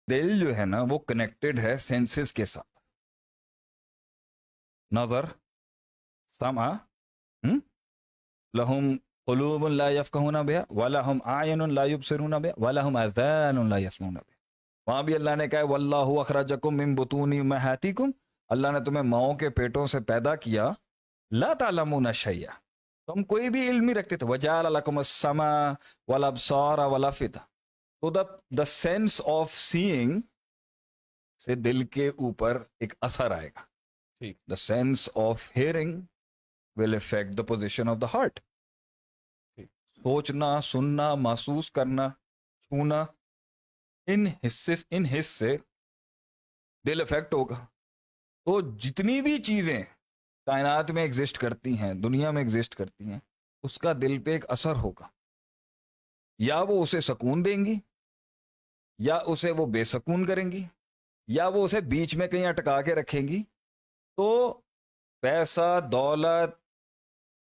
دل جو ہے نا وہ کنیکٹڈ ہے سینسز کے ساتھ. نظر، سمع، لہم قلوب لا یفقہون بها ولہم اعین لا یبصرون بها ولہم اذان لا یسمعون بها. وہاں بھی اللہ نے کہا واللہ اخرجکم من بطون امہاتکم، اللہ نے تمہیں ماؤں کے پیٹوں سے پیدا کیا. لا تعلمون شیئا، تم کوئی بھی علم نہیں رکھتے تھے. وجعل لکم السمع والابصار والافئدہ. تو دا سینس آف سیئنگ سے دل کے اوپر ایک اثر آئے گا. ٹھیک. The sense of hearing will affect the position of the heart. سوچنا، سننا، محسوس کرنا، چھونا، ان حص سے دل افیکٹ ہوگا. تو جتنی بھی چیزیں کائنات میں ایگزسٹ کرتی ہیں، دنیا میں ایگزسٹ کرتی ہیں، اس کا دل پہ ایک اثر ہوگا. یا وہ اسے سکون دیں گی، یا اسے وہ بے سکون کریں گی، یا وہ اسے بیچ میں کہیں اٹکا کے رکھیں گی. تو پیسہ، دولت،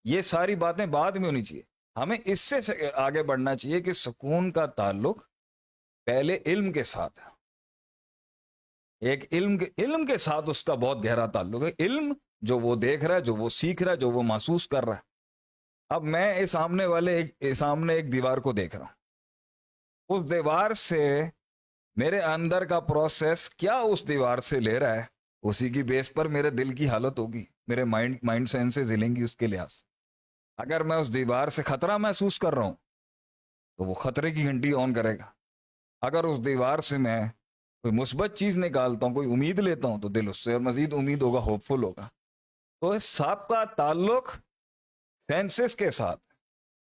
یہ ساری باتیں بعد میں ہونی چاہیے. ہمیں اس سے آگے بڑھنا چاہیے کہ سکون کا تعلق پہلے علم کے ساتھ ہے. ایک علم کے ساتھ اس کا بہت گہرا تعلق ہے. علم جو وہ دیکھ رہا ہے، جو وہ سیکھ رہا ہے، جو وہ محسوس کر رہا ہے. اب میں اس سامنے ایک دیوار کو دیکھ رہا ہوں. اس دیوار سے میرے اندر کا پروسیس کیا اس دیوار سے لے رہا ہے، اسی کی بیس پر میرے دل کی حالت ہوگی، میرے مائنڈ سینسز ہلیں گی اس کے لحاظ سے. اگر میں اس دیوار سے خطرہ محسوس کر رہا ہوں تو وہ خطرے کی گھنٹی آن کرے گا. اگر اس دیوار سے میں کوئی مثبت چیز نکالتا ہوں، کوئی امید لیتا ہوں، تو دل اس سے مزید امید ہوگا، ہوپ فل ہوگا. تو اس سب کا تعلق سینسز کے ساتھ.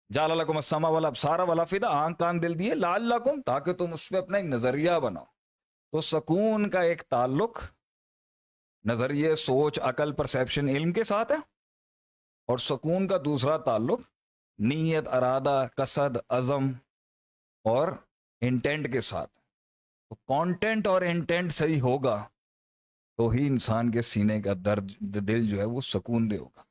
جعل لکم السمع والابصار والافئدہ، آنکھ کان دل دیے، لعلکم، تاکہ تم اس پہ اپنا ایک نظریہ بناؤ. تو سکون کا ایک تعلق نظریے، سوچ، عقل، پرسیپشن، علم کے ساتھ ہے. اور سکون کا دوسرا تعلق نیت، ارادہ، قصد، عزم اور انٹینٹ کے ساتھ. تو کانٹینٹ اور انٹینٹ صحیح ہوگا تو ہی انسان کے سینے کا درد، دل جو ہے وہ سکون دے ہوگا.